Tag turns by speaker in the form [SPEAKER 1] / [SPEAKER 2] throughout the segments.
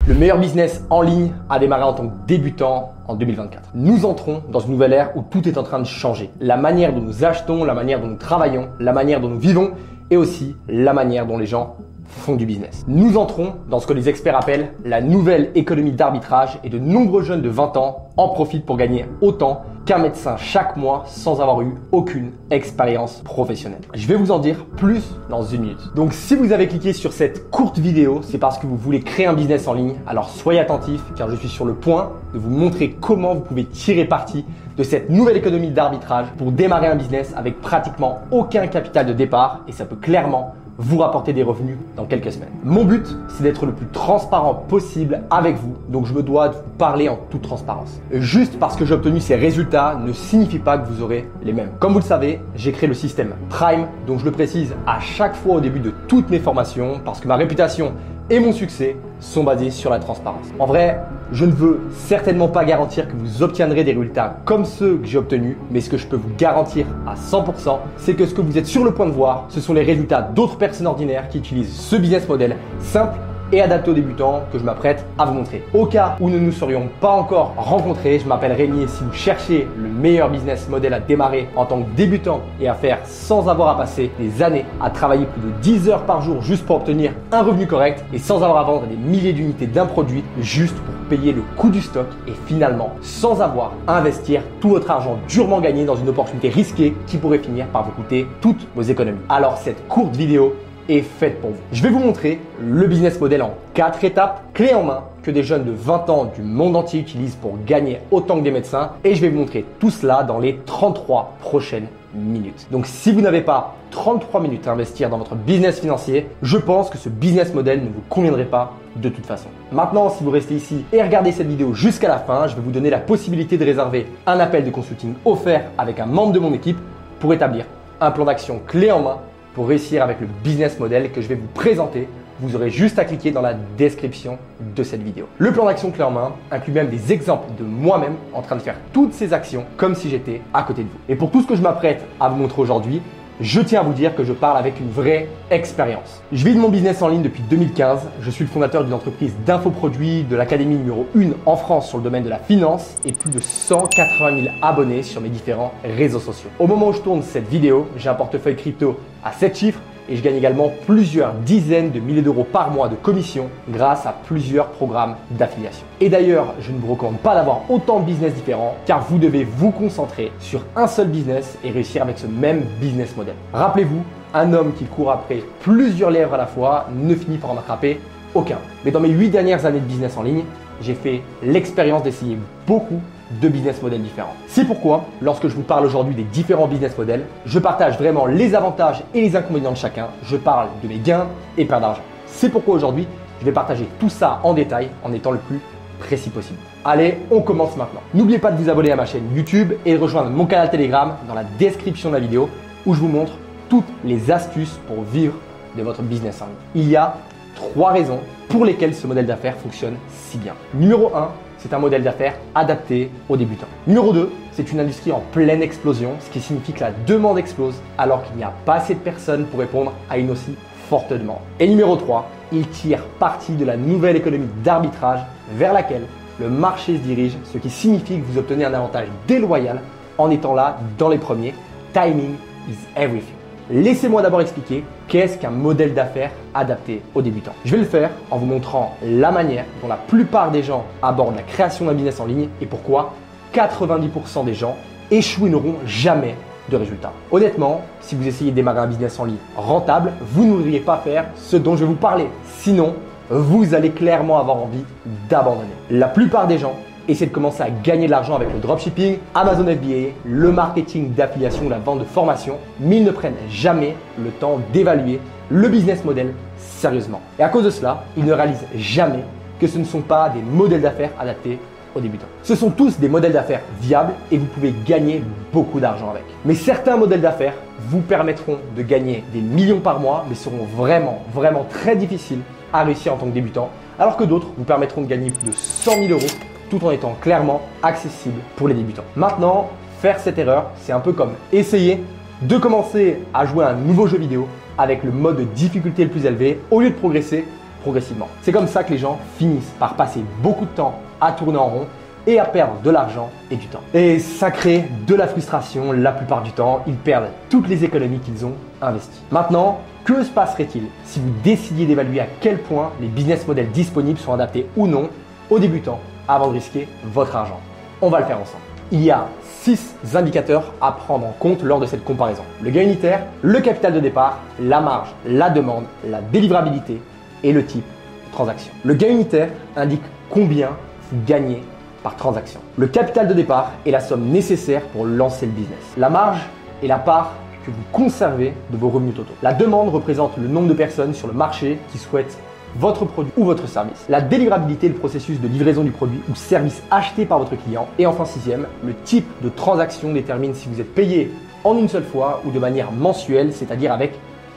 [SPEAKER 1] Le meilleur business en ligne a démarré en tant que débutant en 2024. Nous entrons dans une nouvelle ère où tout est en train de changer. La manière dont nous achetons, la manière dont nous travaillons, la manière dont nous vivons et aussi la manière dont les gens font du business. Nous entrons dans ce que les experts appellent la nouvelle économie d'arbitrage et de nombreux jeunes de 20 ans en profitent pour gagner autant qu'un médecin chaque mois sans avoir eu aucune expérience professionnelle. Je vais vous en dire plus dans une minute. Donc si vous avez cliqué sur cette courte vidéo, c'est parce que vous voulez créer un business en ligne. Alors soyez attentifs car je suis sur le point de vous montrer comment vous pouvez tirer parti de cette nouvelle économie d'arbitrage pour démarrer un business avec pratiquement aucun capital de départ et ça peut clairement vous rapporter des revenus dans quelques semaines. Mon but, c'est d'être le plus transparent possible avec vous, donc je me dois de vous parler en toute transparence. Juste parce que j'ai obtenu ces résultats ne signifie pas que vous aurez les mêmes. Comme vous le savez, j'ai créé le système Prime, donc je le précise à chaque fois au début de toutes mes formations parce que ma réputation et mon succès sont basés sur la transparence. En vrai, je ne veux certainement pas garantir que vous obtiendrez des résultats comme ceux que j'ai obtenus, mais ce que je peux vous garantir à 100%, c'est que ce que vous êtes sur le point de voir, ce sont les résultats d'autres personnes ordinaires qui utilisent ce business model simple et adapté aux débutants que je m'apprête à vous montrer. Au cas où nous ne nous serions pas encore rencontrés, je m'appelle Rémi et si vous cherchez le meilleur business model à démarrer en tant que débutant et à faire sans avoir à passer des années à travailler plus de 10 heures par jour juste pour obtenir un revenu correct et sans avoir à vendre des milliers d'unités d'un produit juste pour payer le coût du stock et finalement sans avoir à investir tout votre argent durement gagné dans une opportunité risquée qui pourrait finir par vous coûter toutes vos économies. Alors cette courte vidéo est faite pour vous. Je vais vous montrer le business model en 4 étapes, clés en main, que des jeunes de 20 ans du monde entier utilisent pour gagner autant que des médecins et je vais vous montrer tout cela dans les 33 prochaines minutes. Donc si vous n'avez pas 33 minutes à investir dans votre business financier, je pense que ce business model ne vous conviendrait pas de toute façon. Maintenant, si vous restez ici et regardez cette vidéo jusqu'à la fin, je vais vous donner la possibilité de réserver un appel de consulting offert avec un membre de mon équipe pour établir un plan d'action clé en main pour réussir avec le business model que je vais vous présenter. Vous aurez juste à cliquer dans la description de cette vidéo. Le plan d'action clé en main inclut même des exemples de moi-même en train de faire toutes ces actions comme si j'étais à côté de vous. Et pour tout ce que je m'apprête à vous montrer aujourd'hui, je tiens à vous dire que je parle avec une vraie expérience. Je vis de mon business en ligne depuis 2015. Je suis le fondateur d'une entreprise d'infoproduits, de l'académie numéro 1 en France sur le domaine de la finance et plus de 180 000 abonnés sur mes différents réseaux sociaux. Au moment où je tourne cette vidéo, j'ai un portefeuille crypto à 7 chiffres et je gagne également plusieurs dizaines de milliers d'euros par mois de commission grâce à plusieurs programmes d'affiliation. Et d'ailleurs, je ne vous recommande pas d'avoir autant de business différents car vous devez vous concentrer sur un seul business et réussir avec ce même business model. Rappelez-vous, un homme qui court après plusieurs lièvres à la fois ne finit par en attraper aucun. Mais dans mes 8 dernières années de business en ligne, j'ai fait l'expérience d'essayer beaucoup de business models différents. C'est pourquoi, lorsque je vous parle aujourd'hui des différents business models, je partage vraiment les avantages et les inconvénients de chacun. Je parle de mes gains et pertes d'argent. C'est pourquoi aujourd'hui, je vais partager tout ça en détail en étant le plus précis possible. Allez, on commence maintenant. N'oubliez pas de vous abonner à ma chaîne YouTube et de rejoindre mon canal Telegram dans la description de la vidéo où je vous montre toutes les astuces pour vivre de votre business en ligne. Il y a 3 raisons pour lesquelles ce modèle d'affaires fonctionne si bien. Numéro 1, c'est un modèle d'affaires adapté aux débutants. Numéro 2, c'est une industrie en pleine explosion, ce qui signifie que la demande explose alors qu'il n'y a pas assez de personnes pour répondre à une aussi forte demande. Et numéro 3, il tire parti de la nouvelle économie d'arbitrage vers laquelle le marché se dirige, ce qui signifie que vous obtenez un avantage déloyal en étant là dans les premiers. Timing is everything. Laissez-moi d'abord expliquer qu'est-ce qu'un modèle d'affaires adapté aux débutants. Je vais le faire en vous montrant la manière dont la plupart des gens abordent la création d'un business en ligne et pourquoi 90% des gens échouent et n'auront jamais de résultats. Honnêtement, si vous essayez de démarrer un business en ligne rentable, vous n'ouvriez pas faire ce dont je vais vous parler. Sinon, vous allez clairement avoir envie d'abandonner. La plupart des gens essaient de commencer à gagner de l'argent avec le dropshipping, Amazon FBA, le marketing d'affiliation, la vente de formation, mais ils ne prennent jamais le temps d'évaluer le business model sérieusement. Et à cause de cela, ils ne réalisent jamais que ce ne sont pas des modèles d'affaires adaptés aux débutants. Ce sont tous des modèles d'affaires viables et vous pouvez gagner beaucoup d'argent avec. Mais certains modèles d'affaires vous permettront de gagner des millions par mois, mais seront vraiment très difficiles à réussir en tant que débutant, alors que d'autres vous permettront de gagner plus de 100 000 euros tout en étant clairement accessible pour les débutants. Maintenant, faire cette erreur, c'est un peu comme essayer de commencer à jouer à un nouveau jeu vidéo avec le mode de difficulté le plus élevé. Au lieu de progresser, progressivement. C'est comme ça que les gens finissent par passer beaucoup de temps à tourner en rond et à perdre de l'argent et du temps. Et ça crée de la frustration la plupart du temps. Ils perdent toutes les économies qu'ils ont investies. Maintenant, que se passerait-il si vous décidiez d'évaluer à quel point les business models disponibles sont adaptés ou non aux débutants avant de risquer votre argent? On va le faire ensemble. Il y a 6 indicateurs à prendre en compte lors de cette comparaison. Le gain unitaire, le capital de départ, la marge, la demande, la délivrabilité et le type de transaction. Le gain unitaire indique combien vous gagnez par transaction. Le capital de départ est la somme nécessaire pour lancer le business. La marge est la part que vous conservez de vos revenus totaux. La demande représente le nombre de personnes sur le marché qui souhaitent votre produit ou votre service. La délivrabilité est le processus de livraison du produit ou service acheté par votre client. Et enfin, sixième, le type de transaction détermine si vous êtes payé en une seule fois ou de manière mensuelle, c'est-à-dire avec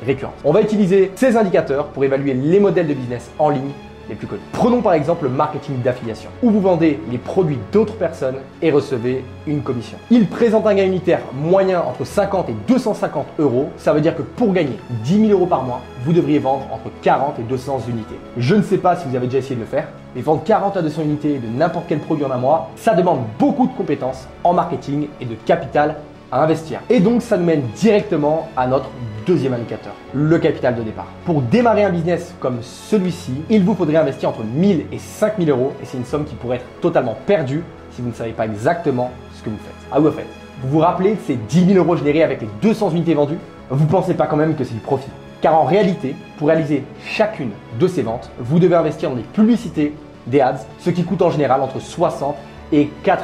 [SPEAKER 1] récurrence. On va utiliser ces indicateurs pour évaluer les modèles de business en ligne les plus connus. Prenons par exemple le marketing d'affiliation, où vous vendez les produits d'autres personnes et recevez une commission. Il présente un gain unitaire moyen entre 50 et 250 euros. Ça veut dire que pour gagner 10 000 euros par mois, vous devriez vendre entre 40 et 200 unités. Je ne sais pas si vous avez déjà essayé de le faire, mais vendre 40 à 200 unités de n'importe quel produit en un mois, ça demande beaucoup de compétences en marketing et de capital à investir. Et donc, ça nous mène directement à notre deuxième indicateur, le capital de départ. Pour démarrer un business comme celui-ci, il vous faudrait investir entre 1000 et 5000 euros et c'est une somme qui pourrait être totalement perdue si vous ne savez pas exactement ce que vous faites. Ah oui, au fait, vous vous rappelez de ces 10 000 euros générés avec les 200 unités vendues? Vous ne pensez pas quand même que c'est du profit? Car en réalité, pour réaliser chacune de ces ventes, vous devez investir dans des publicités, des ads, ce qui coûte en général entre 60 et 90%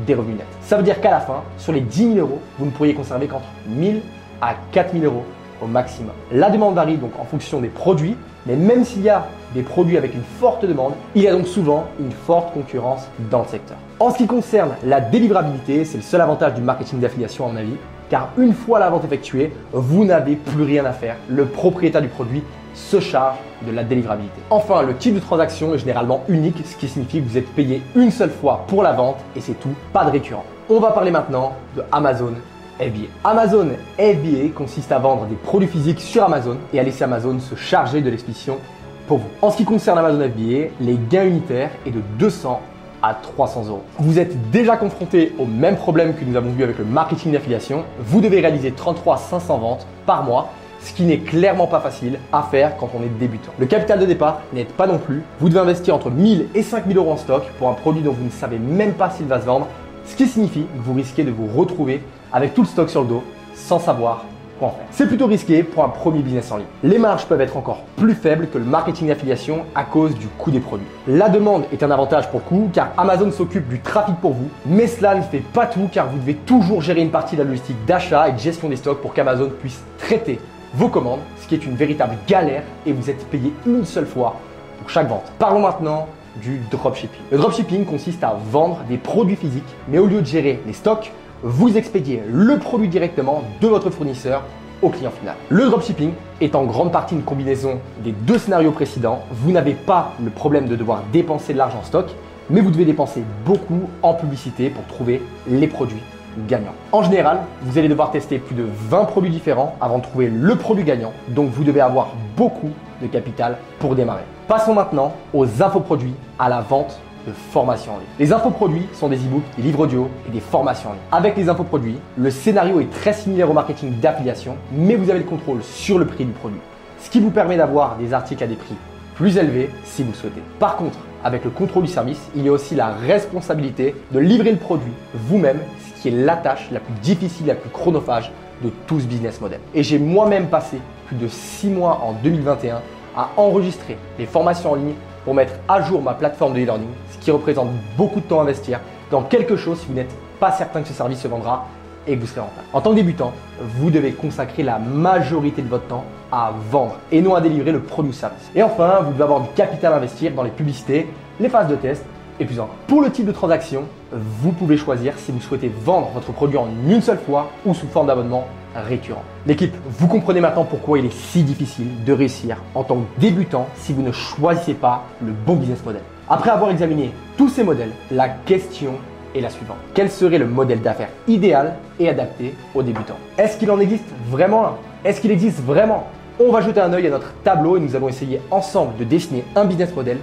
[SPEAKER 1] des revenus nets. Ça veut dire qu'à la fin, sur les 10 000 euros, vous ne pourriez conserver qu'entre 1000 à 4000 euros au maximum. La demande varie donc en fonction des produits, mais même s'il y a des produits avec une forte demande, il y a donc souvent une forte concurrence dans le secteur. En ce qui concerne la délivrabilité, c'est le seul avantage du marketing d'affiliation à mon avis, car une fois la vente effectuée, vous n'avez plus rien à faire. Le propriétaire du produit se charge de la délivrabilité. Enfin, le type de transaction est généralement unique, ce qui signifie que vous êtes payé une seule fois pour la vente et c'est tout, pas de récurrent. On va parler maintenant de Amazon FBA. Amazon FBA consiste à vendre des produits physiques sur Amazon et à laisser Amazon se charger de l'expédition pour vous. En ce qui concerne Amazon FBA, les gains unitaires est de 200 à 300 euros. Vous êtes déjà confronté au même problème que nous avons vu avec le marketing d'affiliation. Vous devez réaliser 33 500 ventes par mois, ce qui n'est clairement pas facile à faire quand on est débutant. Le capital de départ n'aide pas non plus. Vous devez investir entre 1000 et 5000 euros en stock pour un produit dont vous ne savez même pas s'il va se vendre, ce qui signifie que vous risquez de vous retrouver avec tout le stock sur le dos sans savoir quoi en faire. C'est plutôt risqué pour un premier business en ligne. Les marges peuvent être encore plus faibles que le marketing d'affiliation à cause du coût des produits. La demande est un avantage pour le coup car Amazon s'occupe du trafic pour vous, mais cela ne fait pas tout car vous devez toujours gérer une partie de la logistique d'achat et de gestion des stocks pour qu'Amazon puisse traiter vos commandes, ce qui est une véritable galère et vous êtes payé une seule fois pour chaque vente. Parlons maintenant du dropshipping. Le dropshipping consiste à vendre des produits physiques, mais au lieu de gérer les stocks, vous expédiez le produit directement de votre fournisseur au client final. Le dropshipping est en grande partie une combinaison des deux scénarios précédents. Vous n'avez pas le problème de devoir dépenser de l'argent en stock, mais vous devez dépenser beaucoup en publicité pour trouver les produits gagnants. En général, vous allez devoir tester plus de 20 produits différents avant de trouver le produit gagnant, donc vous devez avoir beaucoup de capital pour démarrer. Passons maintenant aux infoproduits, à la vente de formations en ligne. Les infoproduits sont des e-books, des livres audio et des formations en ligne. Avec les infoproduits, le scénario est très similaire au marketing d'affiliation, mais vous avez le contrôle sur le prix du produit, ce qui vous permet d'avoir des articles à des prix plus élevés si vous le souhaitez. Par contre, avec le contrôle du service, il y a aussi la responsabilité de livrer le produit vous-même, ce qui est la tâche la plus difficile, la plus chronophage de tout ce business model. Et j'ai moi-même passé plus de 6 mois en 2021 à enregistrer les formations en ligne pour mettre à jour ma plateforme de e-learning, ce qui représente beaucoup de temps à investir dans quelque chose si vous n'êtes pas certain que ce service se vendra et que vous serez rentable. En tant que débutant, vous devez consacrer la majorité de votre temps à vendre et non à délivrer le produit ou service. Et enfin, vous devez avoir du capital à investir dans les publicités, les phases de test et plus encore. Pour le type de transaction, vous pouvez choisir si vous souhaitez vendre votre produit en une seule fois ou sous forme d'abonnement récurrent. L'équipe, vous comprenez maintenant pourquoi il est si difficile de réussir en tant que débutant si vous ne choisissez pas le bon business model. Après avoir examiné tous ces modèles, la question est la suivante. Quel serait le modèle d'affaires idéal et adapté aux débutants? Est-ce qu'il en existe vraiment un? Est-ce qu'il existe vraiment On va jeter un œil à notre tableau et nous allons essayer ensemble de dessiner un business model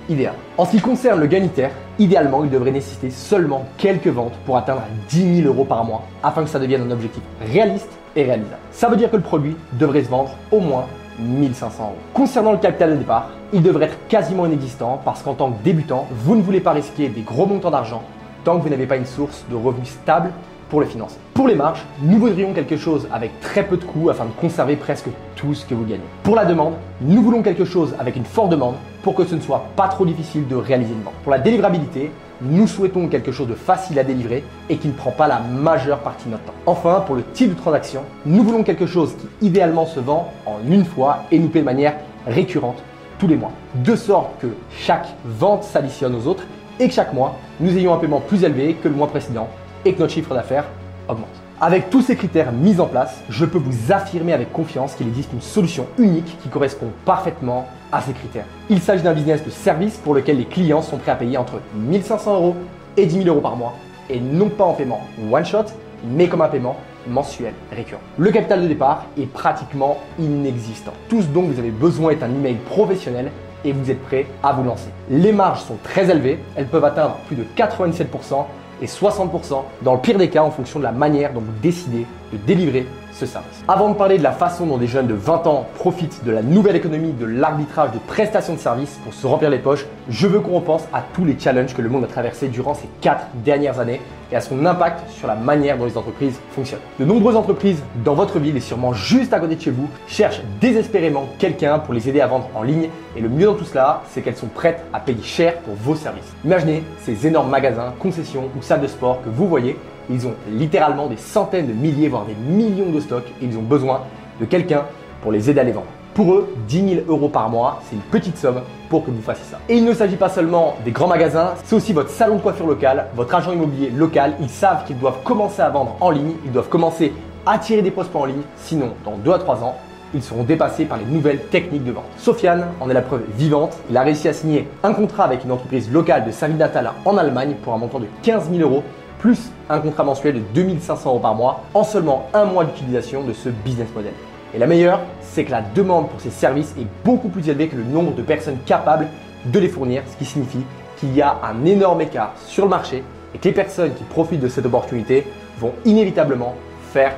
[SPEAKER 1] idéal. En ce qui concerne le gain unitaire, idéalement, il devrait nécessiter seulement quelques ventes pour atteindre 10 000 € par mois afin que ça devienne un objectif réaliste et réalisable. Ça veut dire que le produit devrait se vendre au moins 1 500 €. Concernant le capital de départ, il devrait être quasiment inexistant parce qu'en tant que débutant, vous ne voulez pas risquer des gros montants d'argent tant que vous n'avez pas une source de revenus stable pour le financer. Pour les marges, nous voudrions quelque chose avec très peu de coûts afin de conserver presque tout ce que vous gagnez. Pour la demande, nous voulons quelque chose avec une forte demande pour que ce ne soit pas trop difficile de réaliser une vente. Pour la délivrabilité, nous souhaitons quelque chose de facile à délivrer et qui ne prend pas la majeure partie de notre temps. Enfin, pour le type de transaction, nous voulons quelque chose qui idéalement se vend en une fois et nous paie de manière récurrente tous les mois. De sorte que chaque vente s'additionne aux autres et que chaque mois, nous ayons un paiement plus élevé que le mois précédent et que notre chiffre d'affaires augmente. Avec tous ces critères mis en place, je peux vous affirmer avec confiance qu'il existe une solution unique qui correspond parfaitement à ces critères. Il s'agit d'un business de service pour lequel les clients sont prêts à payer entre 1 500 € et 10 000 € par mois et non pas en paiement one shot, mais comme un paiement mensuel récurrent. Le capital de départ est pratiquement inexistant. Tout ce dont vous avez besoin est un email professionnel et vous êtes prêt à vous lancer. Les marges sont très élevées, elles peuvent atteindre plus de 97% et 60% dans le pire des cas en fonction de la manière dont vous décidez de délivrer ce service. Avant de parler de la façon dont des jeunes de 20 ans profitent de la nouvelle économie de l'arbitrage de prestations de services pour se remplir les poches, je veux qu'on repense à tous les challenges que le monde a traversés durant ces 4 dernières années et à son impact sur la manière dont les entreprises fonctionnent. De nombreuses entreprises dans votre ville et sûrement juste à côté de chez vous cherchent désespérément quelqu'un pour les aider à vendre en ligne et le mieux dans tout cela, c'est qu'elles sont prêtes à payer cher pour vos services. Imaginez ces énormes magasins, concessions ou salles de sport que vous voyez. Ils ont littéralement des centaines de milliers, voire des millions de stocks et ils ont besoin de quelqu'un pour les aider à les vendre. Pour eux, 10 000 € par mois, c'est une petite somme pour que vous fassiez ça. Et il ne s'agit pas seulement des grands magasins, c'est aussi votre salon de coiffure local, votre agent immobilier local. Ils savent qu'ils doivent commencer à vendre en ligne, ils doivent commencer à attirer des prospects en ligne, sinon dans 2 à 3 ans, ils seront dépassés par les nouvelles techniques de vente. Sofiane en est la preuve vivante. Il a réussi à signer un contrat avec une entreprise locale de sa ville natale en Allemagne pour un montant de 15 000 € plus un contrat mensuel de 2 500 € par mois en seulement un mois d'utilisation de ce business model. Et la meilleure, c'est que la demande pour ces services est beaucoup plus élevée que le nombre de personnes capables de les fournir, ce qui signifie qu'il y a un énorme écart sur le marché et que les personnes qui profitent de cette opportunité vont inévitablement faire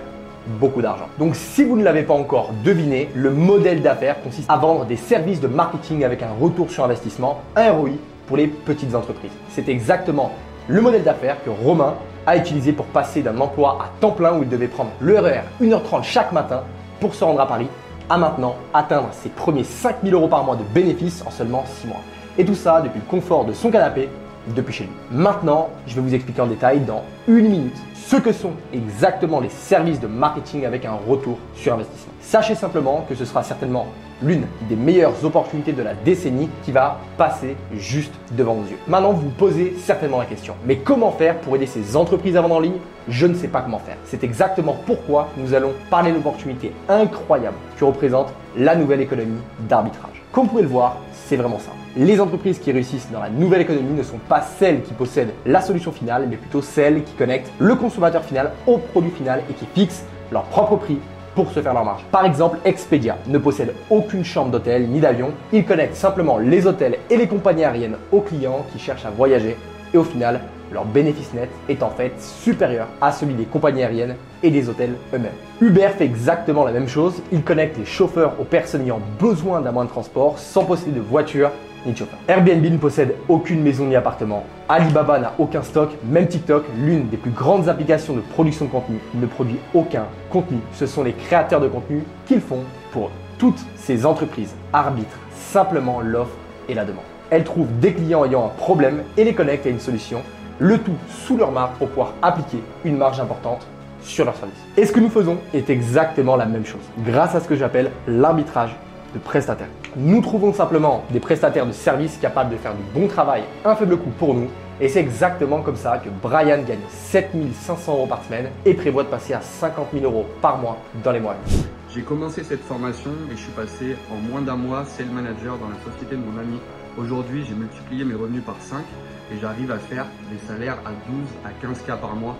[SPEAKER 1] beaucoup d'argent. Donc si vous ne l'avez pas encore deviné, le modèle d'affaires consiste à vendre des services de marketing avec un retour sur investissement, un ROI pour les petites entreprises. C'est exactement le modèle d'affaires que Romain a utilisé pour passer d'un emploi à temps plein où il devait prendre le RER 1h30 chaque matin pour se rendre à Paris, à maintenant atteindre ses premiers 5 000 € par mois de bénéfices en seulement 6 mois. Et tout ça depuis le confort de son canapé, depuis chez lui. Maintenant, je vais vous expliquer en détail dans 1 minute ce que sont exactement les services de marketing avec un retour sur investissement. Sachez simplement que ce sera certainement l'une des meilleures opportunités de la décennie qui va passer juste devant vos yeux. Maintenant, vous vous posez certainement la question, mais comment faire pour aider ces entreprises à vendre en ligne? Je ne sais pas comment faire. C'est exactement pourquoi nous allons parler d'une opportunité incroyable qui représente la nouvelle économie d'arbitrage. Comme vous pouvez le voir, c'est vraiment simple. Les entreprises qui réussissent dans la nouvelle économie ne sont pas celles qui possèdent la solution finale, mais plutôt celles qui connectent le consommateur final au produit final et qui fixent leur propre prix pour se faire leur marge. Par exemple, Expedia ne possède aucune chambre d'hôtel ni d'avion. Il connecte simplement les hôtels et les compagnies aériennes aux clients qui cherchent à voyager et au final, leur bénéfice net est en fait supérieur à celui des compagnies aériennes et des hôtels eux-mêmes. Uber fait exactement la même chose. Il connecte les chauffeurs aux personnes ayant besoin d'un moyen de transport sans posséder de voiture ni de chauffeur. Airbnb ne possède aucune maison ni appartement. Alibaba n'a aucun stock. Même TikTok, l'une des plus grandes applications de production de contenu, ne produit aucun contenu. Ce sont les créateurs de contenu qui le font pour eux. Toutes ces entreprises arbitrent simplement l'offre et la demande. Elles trouvent des clients ayant un problème et les connectent à une solution, le tout sous leur marque pour pouvoir appliquer une marge importante sur leur service. Et ce que nous faisons est exactement la même chose, grâce à ce que j'appelle l'arbitrage de prestataires. Nous trouvons simplement des prestataires de services capables de faire du bon travail à un faible coût pour nous. Et c'est exactement comme ça que Brian gagne 7 500 € par semaine et prévoit de passer à 50 000 € par mois dans les mois à venir.
[SPEAKER 2] J'ai commencé cette formation et je suis passé en moins d'un mois sales manager dans la société de mon ami. Aujourd'hui, j'ai multiplié mes revenus par 5 et j'arrive à faire des salaires à 12 à 15 K par mois.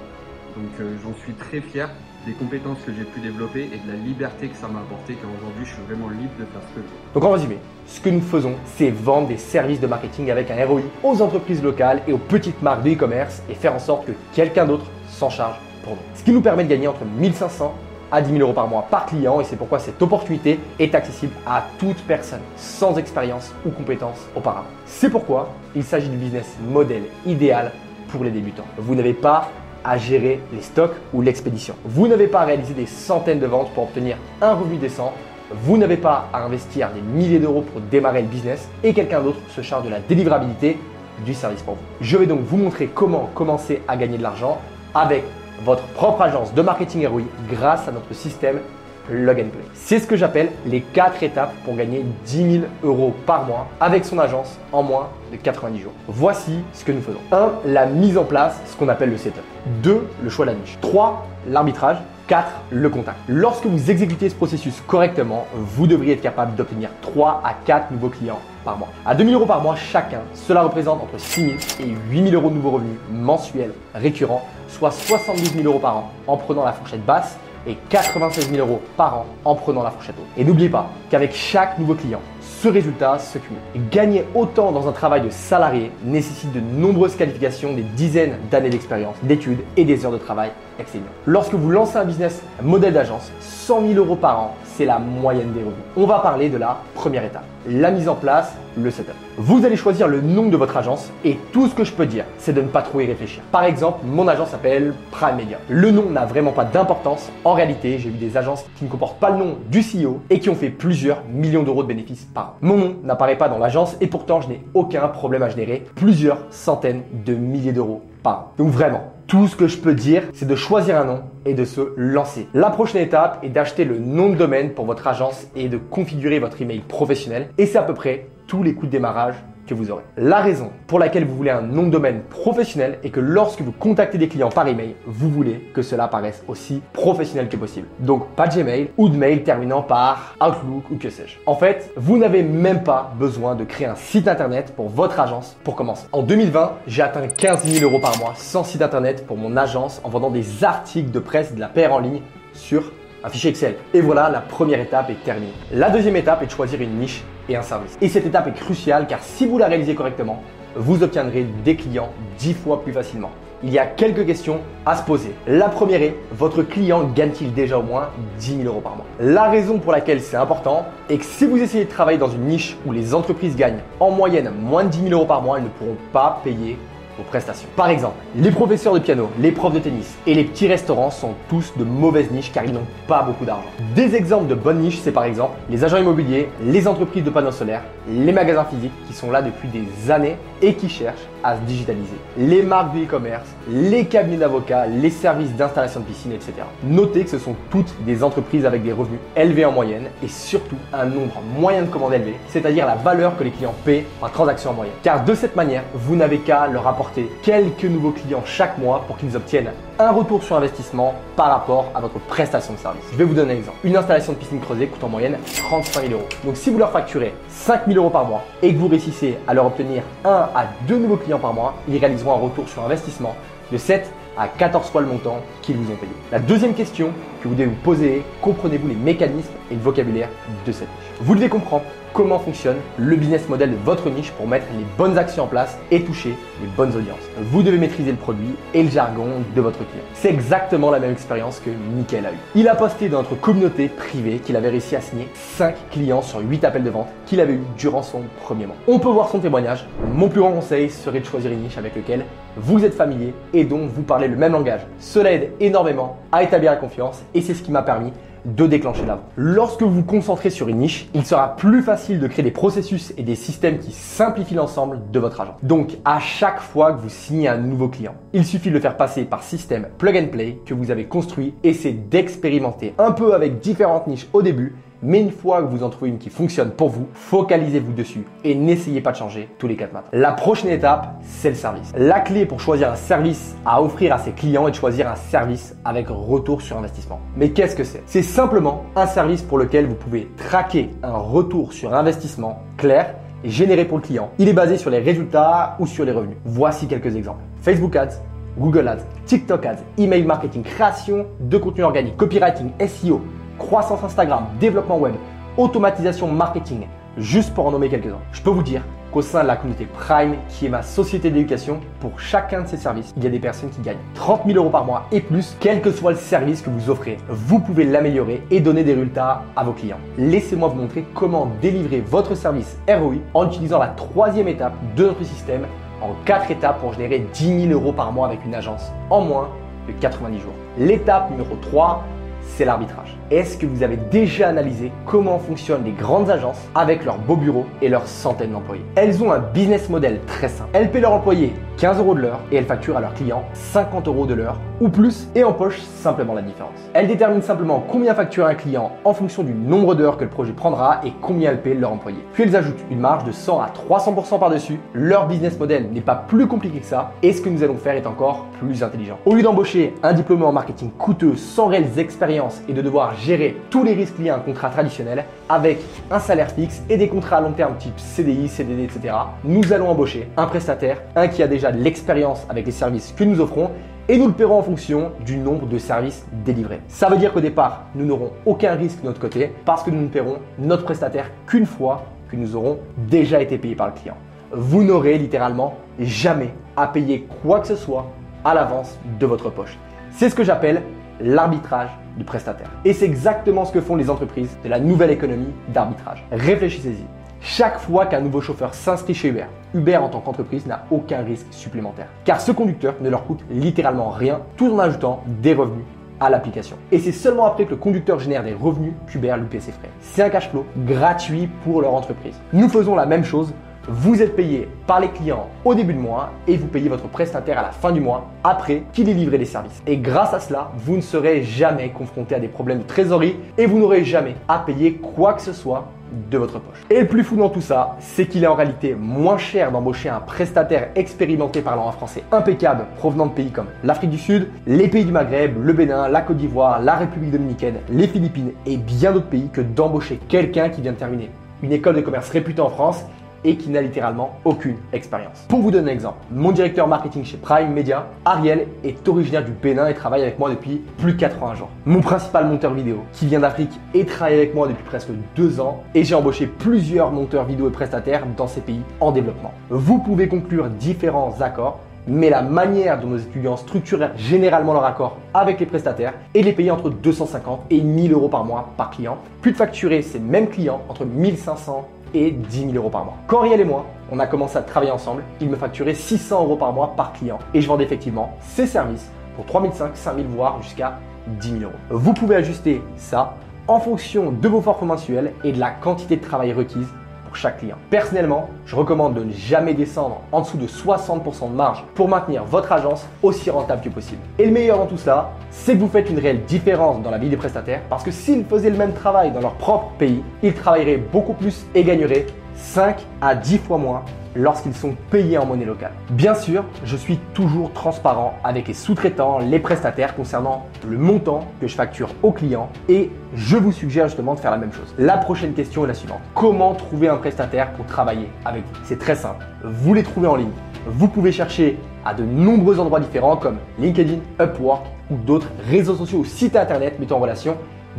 [SPEAKER 2] Donc j'en suis très fier des compétences que j'ai pu développer et de la liberté que ça m'a apporté, car aujourd'hui je suis vraiment libre de faire ce que je veux.
[SPEAKER 1] Donc en résumé, ce que nous faisons, c'est vendre des services de marketing avec un ROI aux entreprises locales et aux petites marques de e-commerce et faire en sorte que quelqu'un d'autre s'en charge pour nous. Ce qui nous permet de gagner entre 1500 à 10 000 euros par mois par client, et c'est pourquoi cette opportunité est accessible à toute personne sans expérience ou compétences auparavant. C'est pourquoi il s'agit du business model idéal pour les débutants. Vous n'avez pas à gérer les stocks ou l'expédition. Vous n'avez pas à réaliser des centaines de ventes pour obtenir un revenu décent. Vous n'avez pas à investir des milliers d'euros pour démarrer le business et quelqu'un d'autre se charge de la délivrabilité du service pour vous. Je vais donc vous montrer comment commencer à gagner de l'argent avec votre propre agence de marketing ROI grâce à notre système Plug and Play. C'est ce que j'appelle les 4 étapes pour gagner 10 000 euros par mois avec son agence en moins de 90 jours. Voici ce que nous faisons. 1. La mise en place, ce qu'on appelle le setup. 2. Le choix de la niche. 3. L'arbitrage. 4. Le contact. Lorsque vous exécutez ce processus correctement, vous devriez être capable d'obtenir 3 à 4 nouveaux clients par mois. À 2 000 euros par mois chacun, cela représente entre 6 000 et 8 000 euros de nouveaux revenus mensuels récurrents, soit 72 000 euros par an en prenant la fourchette basse et 96 000 euros par an en prenant la fourchette haute. Et n'oubliez pas qu'avec chaque nouveau client, ce résultat se cumule. Gagner autant dans un travail de salarié nécessite de nombreuses qualifications, des dizaines d'années d'expérience, d'études et des heures de travail excellentes. Lorsque vous lancez un business modèle d'agence, 100 000 euros par an, c'est la moyenne des revenus. On va parler de la première étape, la mise en place, le setup. Vous allez choisir le nom de votre agence et tout ce que je peux dire, c'est de ne pas trop y réfléchir. Par exemple, mon agence s'appelle Prime Media. Le nom n'a vraiment pas d'importance. En réalité, j'ai vu des agences qui ne comportent pas le nom du CEO et qui ont fait plusieurs millions d'euros de bénéfices par an. Mon nom n'apparaît pas dans l'agence et pourtant je n'ai aucun problème à générer plusieurs centaines de milliers d'euros par an. Donc vraiment, tout ce que je peux dire, c'est de choisir un nom et de se lancer. La prochaine étape est d'acheter le nom de domaine pour votre agence et de configurer votre email professionnel. Et c'est à peu près tous les coûts de démarrage que vous aurez. La raison pour laquelle vous voulez un nom de domaine professionnel est que lorsque vous contactez des clients par email, vous voulez que cela paraisse aussi professionnel que possible. Donc pas de Gmail ou de mail terminant par Outlook ou que sais-je. En fait, vous n'avez même pas besoin de créer un site internet pour votre agence pour commencer. En 2020, j'ai atteint 15 000 euros par mois sans site internet pour mon agence en vendant des articles de presse et de la PR en ligne sur un fichier Excel. Et voilà, la première étape est terminée. La deuxième étape est de choisir une niche et un service. Et cette étape est cruciale car si vous la réalisez correctement, vous obtiendrez des clients 10 fois plus facilement. Il y a quelques questions à se poser. La première est, votre client gagne-t-il déjà au moins 10 000 euros par mois? La raison pour laquelle c'est important est que si vous essayez de travailler dans une niche où les entreprises gagnent en moyenne moins de 10 000 euros par mois, elles ne pourront pas payer vos prestations. Par exemple, les professeurs de piano, les profs de tennis et les petits restaurants sont tous de mauvaises niches car ils n'ont pas beaucoup d'argent. Des exemples de bonnes niches, c'est par exemple les agents immobiliers, les entreprises de panneaux solaires, les magasins physiques qui sont là depuis des années et qui cherchent à se digitaliser, les marques de e-commerce, les cabinets d'avocats, les services d'installation de piscine, etc. Notez que ce sont toutes des entreprises avec des revenus élevés en moyenne et surtout un nombre moyen de commandes élevé, c'est-à-dire la valeur que les clients paient par transaction en moyenne. Car de cette manière, vous n'avez qu'à leur apporter quelques nouveaux clients chaque mois pour qu'ils obtiennent un retour sur investissement par rapport à votre prestation de service. Je vais vous donner un exemple. Une installation de piscine creusée coûte en moyenne 35 000 euros. Donc si vous leur facturez 5 000 euros par mois et que vous réussissez à leur obtenir 1 à 2 nouveaux clients par mois, ils réaliseront un retour sur investissement de 7 à 14 fois le montant qu'ils vous ont payé. La deuxième question que vous devez vous poser est, comprenez-vous les mécanismes et le vocabulaire de cette niche? Vous devez comprendre comment fonctionne le business model de votre niche pour mettre les bonnes actions en place et toucher les bonnes audiences. Vous devez maîtriser le produit et le jargon de votre client. C'est exactement la même expérience que Mickaël a eu. Il a posté dans notre communauté privée qu'il avait réussi à signer 5 clients sur 8 appels de vente qu'il avait eu durant son premier mois. On peut voir son témoignage. Mon plus grand conseil serait de choisir une niche avec laquelle vous êtes familier et dont vous parlez le même langage. Cela aide énormément à établir la confiance et c'est ce qui m'a permis de déclencher la vente. Lorsque vous vous concentrez sur une niche, il sera plus facile de créer des processus et des systèmes qui simplifient l'ensemble de votre agence. Donc, à chaque fois que vous signez un nouveau client, il suffit de le faire passer par système Plug and Play que vous avez construit et c'est d'expérimenter un peu avec différentes niches au début. Mais une fois que vous en trouvez une qui fonctionne pour vous, focalisez-vous dessus et n'essayez pas de changer tous les 4 matins. La prochaine étape, c'est le service. La clé pour choisir un service à offrir à ses clients est de choisir un service avec retour sur investissement. Mais qu'est-ce que c'est? C'est simplement un service pour lequel vous pouvez traquer un retour sur investissement clair et généré pour le client. Il est basé sur les résultats ou sur les revenus. Voici quelques exemples. Facebook Ads, Google Ads, TikTok Ads, email marketing, création de contenu organique, copywriting, SEO, croissance Instagram, développement web, automatisation marketing, juste pour en nommer quelques-uns. Je peux vous dire qu'au sein de la communauté Prime, qui est ma société d'éducation, pour chacun de ces services, il y a des personnes qui gagnent 30 000 € par mois et plus, quel que soit le service que vous offrez. Vous pouvez l'améliorer et donner des résultats à vos clients. Laissez-moi vous montrer comment délivrer votre service ROI en utilisant la troisième étape de notre système en 4 étapes pour générer 10 000 € par mois avec une agence en moins de 90 jours. L'étape numéro 3, c'est l'arbitrage. Est-ce que vous avez déjà analysé comment fonctionnent les grandes agences avec leurs beaux bureaux et leurs centaines d'employés? Elles ont un business model très simple. Elles paient leurs employés 15 € de l'heure et elles facturent à leurs clients 50 € de l'heure ou plus et empochent simplement la différence. Elles déterminent simplement combien facture un client en fonction du nombre d'heures que le projet prendra et combien elles paient leurs employés. Puis elles ajoutent une marge de 100 à 300% par-dessus. Leur business model n'est pas plus compliqué que ça et ce que nous allons faire est encore plus intelligent. Au lieu d'embaucher un diplômé en marketing coûteux sans réelles expériences et de devoir gérer tous les risques liés à un contrat traditionnel avec un salaire fixe et des contrats à long terme type CDI, CDD, etc. Nous allons embaucher un prestataire, un qui a déjà de l'expérience avec les services que nous offrons et nous le paierons en fonction du nombre de services délivrés. Ça veut dire qu'au départ, nous n'aurons aucun risque de notre côté parce que nous ne paierons notre prestataire qu'une fois que nous aurons déjà été payés par le client. Vous n'aurez littéralement jamais à payer quoi que ce soit à l'avance de votre poche. C'est ce que j'appelle l'arbitrage du prestataire. Et c'est exactement ce que font les entreprises de la nouvelle économie d'arbitrage. Réfléchissez-y. Chaque fois qu'un nouveau chauffeur s'inscrit chez Uber, Uber en tant qu'entreprise n'a aucun risque supplémentaire. Car ce conducteur ne leur coûte littéralement rien tout en ajoutant des revenus à l'application. Et c'est seulement après que le conducteur génère des revenus qu'Uber lui paie ses frais. C'est un cash flow gratuit pour leur entreprise. Nous faisons la même chose. Vous êtes payé par les clients au début de mois et vous payez votre prestataire à la fin du mois après qu'il ait livré les services. Et grâce à cela, vous ne serez jamais confronté à des problèmes de trésorerie et vous n'aurez jamais à payer quoi que ce soit de votre poche. Et le plus fou dans tout ça, c'est qu'il est en réalité moins cher d'embaucher un prestataire expérimenté parlant un français impeccable provenant de pays comme l'Afrique du Sud, les pays du Maghreb, le Bénin, la Côte d'Ivoire, la République dominicaine, les Philippines et bien d'autres pays que d'embaucher quelqu'un qui vient de terminer une école de commerce réputée en France et qui n'a littéralement aucune expérience. Pour vous donner un exemple, mon directeur marketing chez Prime Media, Ariel, est originaire du Bénin et travaille avec moi depuis plus de 80 jours. Mon principal monteur vidéo, qui vient d'Afrique et travaille avec moi depuis presque 2 ans, et j'ai embauché plusieurs monteurs vidéo et prestataires dans ces pays en développement. Vous pouvez conclure différents accords, mais la manière dont nos étudiants structurent généralement leur accord avec les prestataires est de les payer entre 250 et 1 000 € par mois par client, puis de facturer ces mêmes clients entre 1 500 et 10 000 € par mois. Quand Ariel et moi, on a commencé à travailler ensemble, il me facturait 600 € par mois par client et je vendais effectivement ces services pour 3 500, 5 000 voire jusqu'à 10 000 €. Vous pouvez ajuster ça en fonction de vos forfaits mensuels et de la quantité de travail requise pour chaque client. Personnellement, je recommande de ne jamais descendre en dessous de 60% de marge pour maintenir votre agence aussi rentable que possible. Et le meilleur dans tout cela, c'est que vous faites une réelle différence dans la vie des prestataires parce que s'ils faisaient le même travail dans leur propre pays, ils travailleraient beaucoup plus et gagneraient 5 à 10 fois moins lorsqu'ils sont payés en monnaie locale. Bien sûr, je suis toujours transparent avec les sous-traitants, les prestataires concernant le montant que je facture aux clients et je vous suggère justement de faire la même chose. La prochaine question est la suivante. Comment trouver un prestataire pour travailler avec vous? C'est très simple. Vous les trouvez en ligne. Vous pouvez chercher à de nombreux endroits différents comme LinkedIn, Upwork ou d'autres réseaux sociaux ou sites internet mettant en relation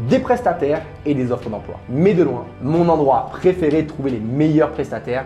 [SPEAKER 1] des prestataires et des offres d'emploi. Mais de loin, mon endroit préféré de trouver les meilleurs prestataires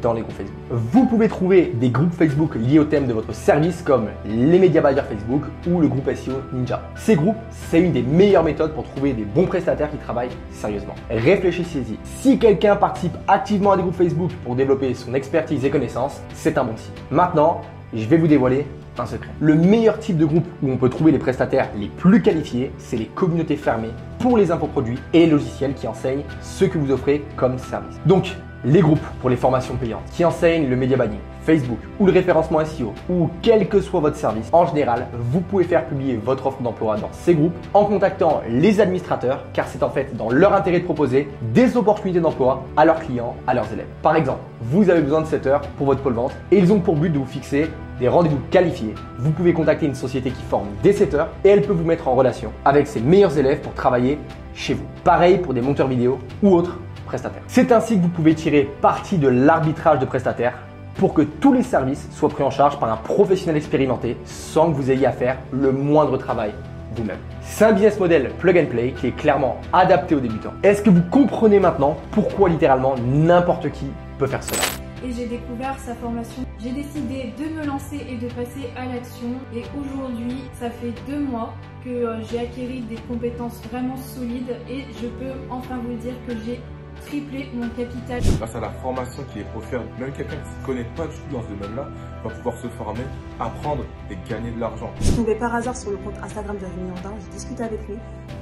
[SPEAKER 1] dans les groupes Facebook. Vous pouvez trouver des groupes Facebook liés au thème de votre service comme les médias buyers Facebook ou le groupe SEO Ninja. Ces groupes, c'est une des meilleures méthodes pour trouver des bons prestataires qui travaillent sérieusement. Réfléchissez-y. Si quelqu'un participe activement à des groupes Facebook pour développer son expertise et connaissances, c'est un bon signe. Maintenant, je vais vous dévoiler un secret. Le meilleur type de groupe où on peut trouver les prestataires les plus qualifiés, c'est les communautés fermées pour les infoproduits et les logiciels qui enseignent ce que vous offrez comme service. Donc, les groupes pour les formations payantes qui enseignent le media buying, Facebook ou le référencement SEO ou quel que soit votre service, en général, vous pouvez faire publier votre offre d'emploi dans ces groupes en contactant les administrateurs car c'est en fait dans leur intérêt de proposer des opportunités d'emploi à leurs clients, à leurs élèves. Par exemple, vous avez besoin de setters pour votre pôle vente et ils ont pour but de vous fixer des rendez-vous qualifiés. Vous pouvez contacter une société qui forme des setters et elle peut vous mettre en relation avec ses meilleurs élèves pour travailler chez vous. Pareil pour des monteurs vidéo ou autres prestataires. C'est ainsi que vous pouvez tirer parti de l'arbitrage de prestataires pour que tous les services soient pris en charge par un professionnel expérimenté sans que vous ayez à faire le moindre travail vous-même. C'est un business model plug and play qui est clairement adapté aux débutants. Est-ce que vous comprenez maintenant pourquoi littéralement n'importe qui peut faire cela?
[SPEAKER 3] Et j'ai découvert sa formation. J'ai décidé de me lancer et de passer à l'action. Et aujourd'hui, ça fait 2 mois que j'ai acquis des compétences vraiment solides et je peux enfin vous dire que j'ai triplé mon capital.
[SPEAKER 4] Grâce à la formation qui est offerte, même quelqu'un qui ne se connaît pas du tout dans ce domaine-là va pouvoir se former, apprendre et gagner de l'argent.
[SPEAKER 5] Je suis tombée par hasard sur le compte Instagram de Rémi Andin, j'ai discuté avec lui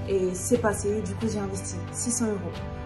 [SPEAKER 5] et c'est passé, du coup j'ai investi 600 €.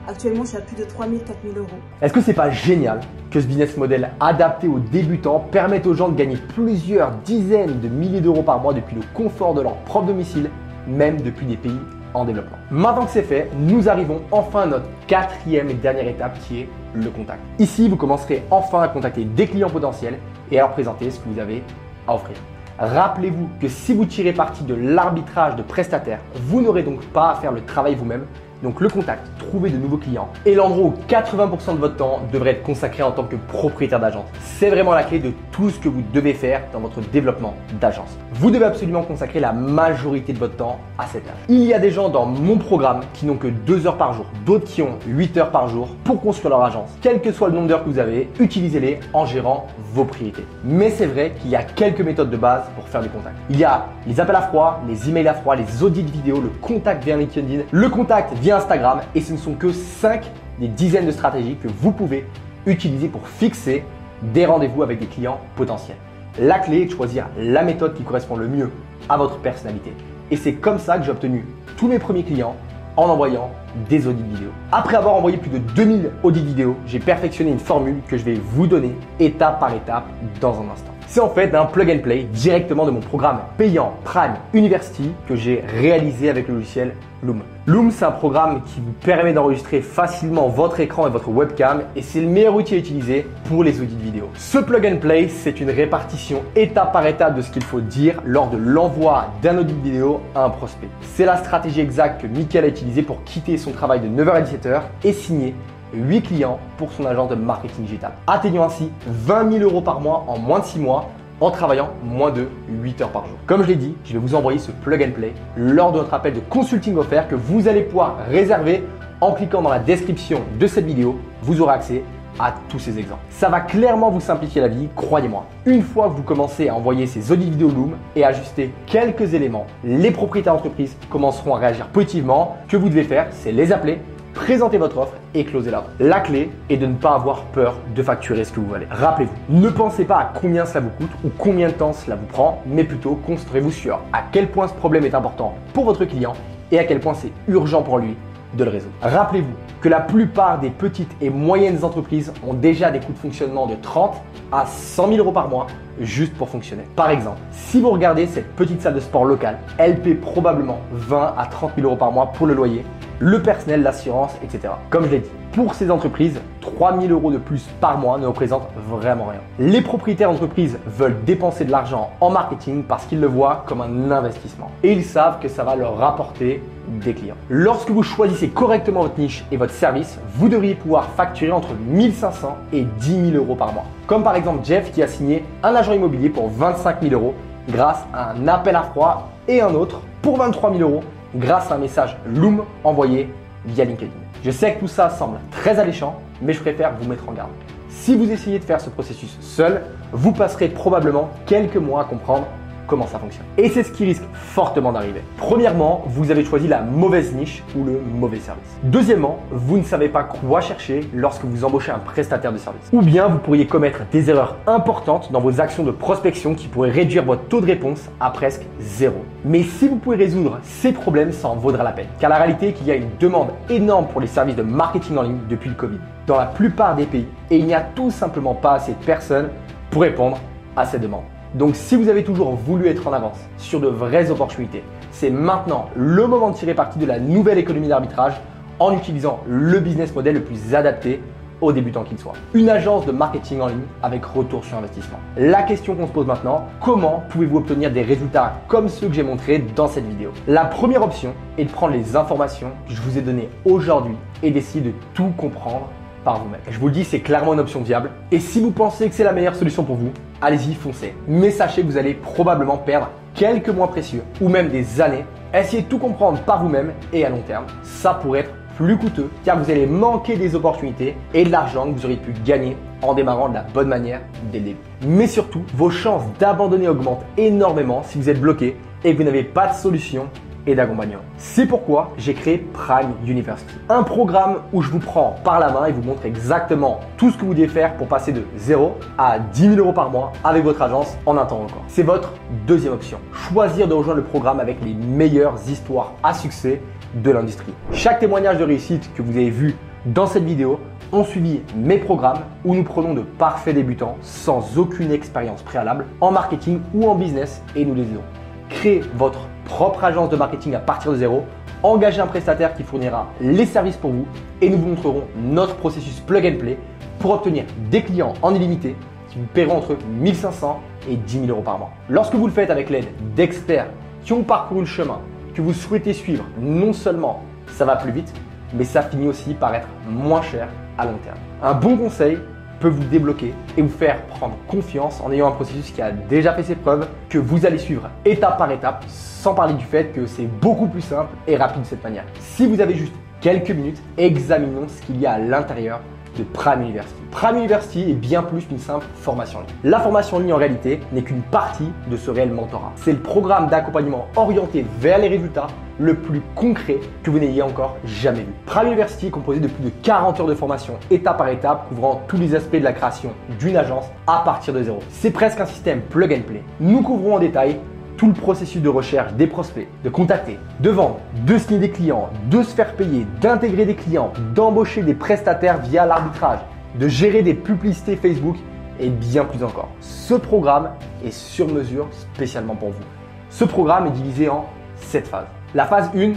[SPEAKER 5] Actuellement, je suis à plus de 3 000 4 000 €.
[SPEAKER 1] Est-ce que c'est pas génial que ce business model adapté aux débutants permette aux gens de gagner plusieurs dizaines de milliers d'euros par mois depuis le confort de leur propre domicile, même depuis des pays en développement? Maintenant que c'est fait, nous arrivons enfin à notre 4e et dernière étape qui est le contact. Ici, vous commencerez enfin à contacter des clients potentiels et à leur présenter ce que vous avez à offrir. Rappelez-vous que si vous tirez parti de l'arbitrage de prestataires, vous n'aurez donc pas à faire le travail vous-même. Donc le contact, trouver de nouveaux clients est l'endroit où 80% de votre temps devrait être consacré en tant que propriétaire d'agence. C'est vraiment la clé de tout ce que vous devez faire dans votre développement d'agence. Vous devez absolument consacrer la majorité de votre temps à cette tâche. Il y a des gens dans mon programme qui n'ont que 2 heures par jour, d'autres qui ont 8 heures par jour pour construire leur agence. Quel que soit le nombre d'heures que vous avez, utilisez-les en gérant vos priorités. Mais c'est vrai qu'il y a quelques méthodes de base pour faire du contact. Il y a les appels à froid, les emails à froid, les audits vidéo, le contact via LinkedIn, le contact via Instagram, et ce ne sont que 5 des dizaines de stratégies que vous pouvez utiliser pour fixer des rendez-vous avec des clients potentiels. La clé est de choisir la méthode qui correspond le mieux à votre personnalité. Et c'est comme ça que j'ai obtenu tous mes premiers clients en envoyant des audits vidéo. Après avoir envoyé plus de 2000 audits vidéo, j'ai perfectionné une formule que je vais vous donner étape par étape dans un instant. C'est en fait un plug and play directement de mon programme payant Prime University que j'ai réalisé avec le logiciel Loom. Loom, c'est un programme qui vous permet d'enregistrer facilement votre écran et votre webcam et c'est le meilleur outil à utiliser pour les audits vidéo. Ce plug and play, c'est une répartition étape par étape de ce qu'il faut dire lors de l'envoi d'un audit vidéo à un prospect. C'est la stratégie exacte que Mickaël a utilisée pour quitter son travail de 9h à 17h et signer 8 clients pour son agence de marketing digital, atteignant ainsi 20 000 € par mois en moins de 6 mois en travaillant moins de 8 heures par jour. Comme je l'ai dit, je vais vous envoyer ce plug and play lors de notre appel de consulting offert que vous allez pouvoir réserver en cliquant dans la description de cette vidéo. Vous aurez accès à tous ces exemples. Ça va clairement vous simplifier la vie, croyez-moi. Une fois que vous commencez à envoyer ces audits vidéo Loom et à ajuster quelques éléments, les propriétaires d'entreprise commenceront à réagir positivement. Ce que vous devez faire, c'est les appeler, présenter votre offre et closer la vente. La clé est de ne pas avoir peur de facturer ce que vous valez. Rappelez-vous, ne pensez pas à combien cela vous coûte ou combien de temps cela vous prend, mais plutôt concentrez-vous sur à quel point ce problème est important pour votre client et à quel point c'est urgent pour lui de le résoudre. Rappelez-vous que la plupart des petites et moyennes entreprises ont déjà des coûts de fonctionnement de 30 à 100 000 € par mois juste pour fonctionner. Par exemple, si vous regardez cette petite salle de sport locale, elle paie probablement 20 à 30 000 € par mois pour le loyer, le personnel, l'assurance, etc. Comme je l'ai dit, pour ces entreprises, 3 000 € de plus par mois ne représentent vraiment rien. Les propriétaires d'entreprises veulent dépenser de l'argent en marketing parce qu'ils le voient comme un investissement et ils savent que ça va leur rapporter des clients. Lorsque vous choisissez correctement votre niche et votre service, vous devriez pouvoir facturer entre 1 500 et 10 000 € par mois. Comme par exemple Jeff qui a signé un agent immobilier pour 25 000 € grâce à un appel à froid et un autre pour 23 000 € grâce à un message Loom envoyé via LinkedIn. Je sais que tout ça semble très alléchant, mais je préfère vous mettre en garde. Si vous essayez de faire ce processus seul, vous passerez probablement quelques mois à comprendre comment ça fonctionne. Et c'est ce qui risque fortement d'arriver. Premièrement, vous avez choisi la mauvaise niche ou le mauvais service. Deuxièmement, vous ne savez pas quoi chercher lorsque vous embauchez un prestataire de service. Ou bien vous pourriez commettre des erreurs importantes dans vos actions de prospection qui pourraient réduire votre taux de réponse à presque 0. Mais si vous pouvez résoudre ces problèmes, ça en vaudra la peine. Car la réalité est qu'il y a une demande énorme pour les services de marketing en ligne depuis le Covid dans la plupart des pays et il n'y a tout simplement pas assez de personnes pour répondre à ces demandes. Donc si vous avez toujours voulu être en avance sur de vraies opportunités, c'est maintenant le moment de tirer parti de la nouvelle économie d'arbitrage en utilisant le business model le plus adapté aux débutants qu'il soit. Une agence de marketing en ligne avec retour sur investissement. La question qu'on se pose maintenant, comment pouvez-vous obtenir des résultats comme ceux que j'ai montrés dans cette vidéo? La première option est de prendre les informations que je vous ai données aujourd'hui et d'essayer de tout comprendre par vous-même. Je vous le dis, c'est clairement une option viable. Et si vous pensez que c'est la meilleure solution pour vous, allez-y, foncez. Mais sachez que vous allez probablement perdre quelques mois précieux ou même des années. Essayez de tout comprendre par vous-même et à long terme, ça pourrait être plus coûteux car vous allez manquer des opportunités et de l'argent que vous auriez pu gagner en démarrant de la bonne manière dès le début. Mais surtout, vos chances d'abandonner augmentent énormément si vous êtes bloqué et que vous n'avez pas de solution et d'accompagnement. C'est pourquoi j'ai créé Prime University, un programme où je vous prends par la main et vous montre exactement tout ce que vous devez faire pour passer de 0 à 10 000 euros par mois avec votre agence en un temps record. C'est votre deuxième option. Choisir de rejoindre le programme avec les meilleures histoires à succès de l'industrie. Chaque témoignage de réussite que vous avez vu dans cette vidéo ont suivi mes programmes où nous prenons de parfaits débutants sans aucune expérience préalable en marketing ou en business et nous les aidons. Créez votre propre agence de marketing à partir de zéro, engagez un prestataire qui fournira les services pour vous et nous vous montrerons notre processus plug and play pour obtenir des clients en illimité qui vous paieront entre 1 500 et 10 000 euros par mois. Lorsque vous le faites avec l'aide d'experts qui ont parcouru le chemin que vous souhaitez suivre, non seulement ça va plus vite, mais ça finit aussi par être moins cher à long terme. Un bon conseil peut vous débloquer et vous faire prendre confiance en ayant un processus qui a déjà fait ses preuves, que vous allez suivre étape par étape, sans parler du fait que c'est beaucoup plus simple et rapide de cette manière. Si vous avez juste quelques minutes, examinons ce qu'il y a à l'intérieur de Prime University. Prime University est bien plus qu'une simple formation en ligne. La formation en ligne en réalité n'est qu'une partie de ce réel mentorat. C'est le programme d'accompagnement orienté vers les résultats le plus concret que vous n'ayez encore jamais vu. Prime University est composé de plus de 40 heures de formation étape par étape couvrant tous les aspects de la création d'une agence à partir de zéro. C'est presque un système plug and play. Nous couvrons en détail tout le processus de recherche des prospects, de contacter, de vendre, de signer des clients, de se faire payer, d'intégrer des clients, d'embaucher des prestataires via l'arbitrage, de gérer des publicités Facebook et bien plus encore. Ce programme est sur mesure spécialement pour vous. Ce programme est divisé en 7 phases. La phase 1,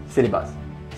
[SPEAKER 1] c'est les bases.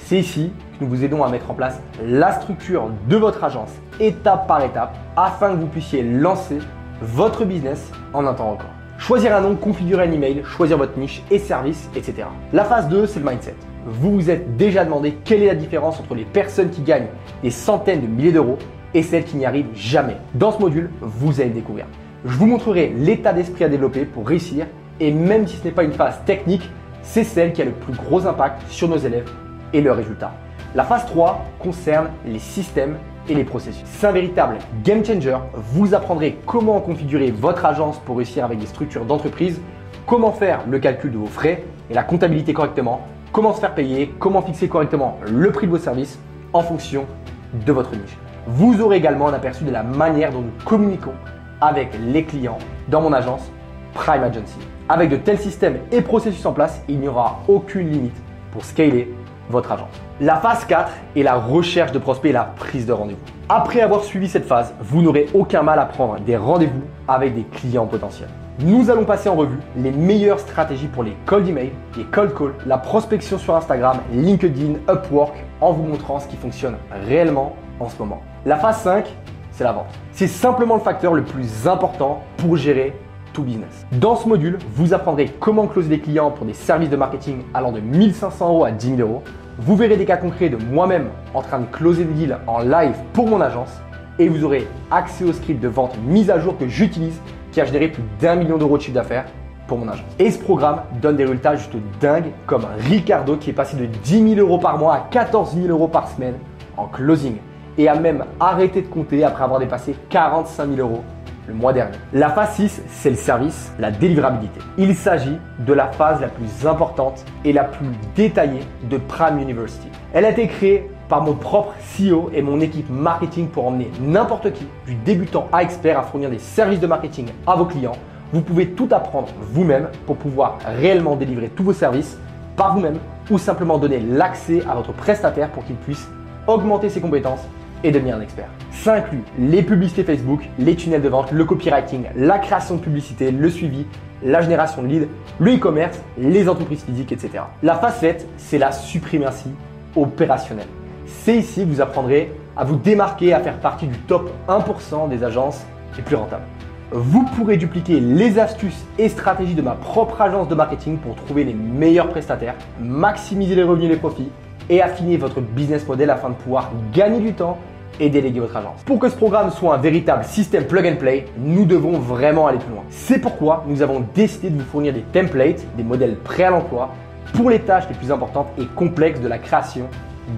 [SPEAKER 1] C'est ici que nous vous aidons à mettre en place la structure de votre agence étape par étape afin que vous puissiez lancer votre business en un temps record. Choisir un nom, configurer un email, choisir votre niche et service, etc. La phase 2, c'est le mindset. Vous vous êtes déjà demandé quelle est la différence entre les personnes qui gagnent des centaines de milliers d'euros et celles qui n'y arrivent jamais. Dans ce module, vous allez le découvrir. Je vous montrerai l'état d'esprit à développer pour réussir et même si ce n'est pas une phase technique, c'est celle qui a le plus gros impact sur nos élèves et leurs résultats. La phase 3 concerne les systèmes et les processus. C'est un véritable game changer. Vous apprendrez comment configurer votre agence pour réussir avec des structures d'entreprise, comment faire le calcul de vos frais et la comptabilité correctement, comment se faire payer, comment fixer correctement le prix de vos services en fonction de votre niche. Vous aurez également un aperçu de la manière dont nous communiquons avec les clients dans mon agence Prime Agency. Avec de tels systèmes et processus en place, il n'y aura aucune limite pour scaler votre agence. La phase 4 est la recherche de prospects et la prise de rendez-vous. Après avoir suivi cette phase, vous n'aurez aucun mal à prendre des rendez-vous avec des clients potentiels. Nous allons passer en revue les meilleures stratégies pour les cold email, les cold calls, la prospection sur Instagram, LinkedIn, Upwork, en vous montrant ce qui fonctionne réellement en ce moment. La phase 5, c'est la vente. C'est simplement le facteur le plus important pour gérer tout business. Dans ce module, vous apprendrez comment closer des clients pour des services de marketing allant de 1 500 euros à 10 000 euros. Vous verrez des cas concrets de moi-même en train de closer des deals en live pour mon agence et vous aurez accès au script de vente mis à jour que j'utilise qui a généré plus d'1 million d'euros de chiffre d'affaires pour mon agence. Et ce programme donne des résultats juste dingues comme Ricardo qui est passé de 10 000 euros par mois à 14 000 euros par semaine en closing et a même arrêté de compter après avoir dépassé 45 000 euros le mois dernier. La phase 6, c'est le service, la délivrabilité. Il s'agit de la phase la plus importante et la plus détaillée de Prime University. Elle a été créée par mon propre CEO et mon équipe marketing pour emmener n'importe qui, du débutant à expert, à fournir des services de marketing à vos clients. Vous pouvez tout apprendre vous-même pour pouvoir réellement délivrer tous vos services par vous-même ou simplement donner l'accès à votre prestataire pour qu'il puisse augmenter ses compétences et devenir un expert. Ça inclut les publicités Facebook, les tunnels de vente, le copywriting, la création de publicité, le suivi, la génération de leads, le e-commerce, les entreprises physiques, etc. La phase 7, c'est la suprématie opérationnelle. C'est ici que vous apprendrez à vous démarquer et à faire partie du top 1% des agences les plus rentables. Vous pourrez dupliquer les astuces et stratégies de ma propre agence de marketing pour trouver les meilleurs prestataires, maximiser les revenus et les profits et affiner votre business model afin de pouvoir gagner du temps et déléguer votre agence. Pour que ce programme soit un véritable système plug and play, nous devons vraiment aller plus loin. C'est pourquoi nous avons décidé de vous fournir des templates, des modèles prêts à l'emploi pour les tâches les plus importantes et complexes de la création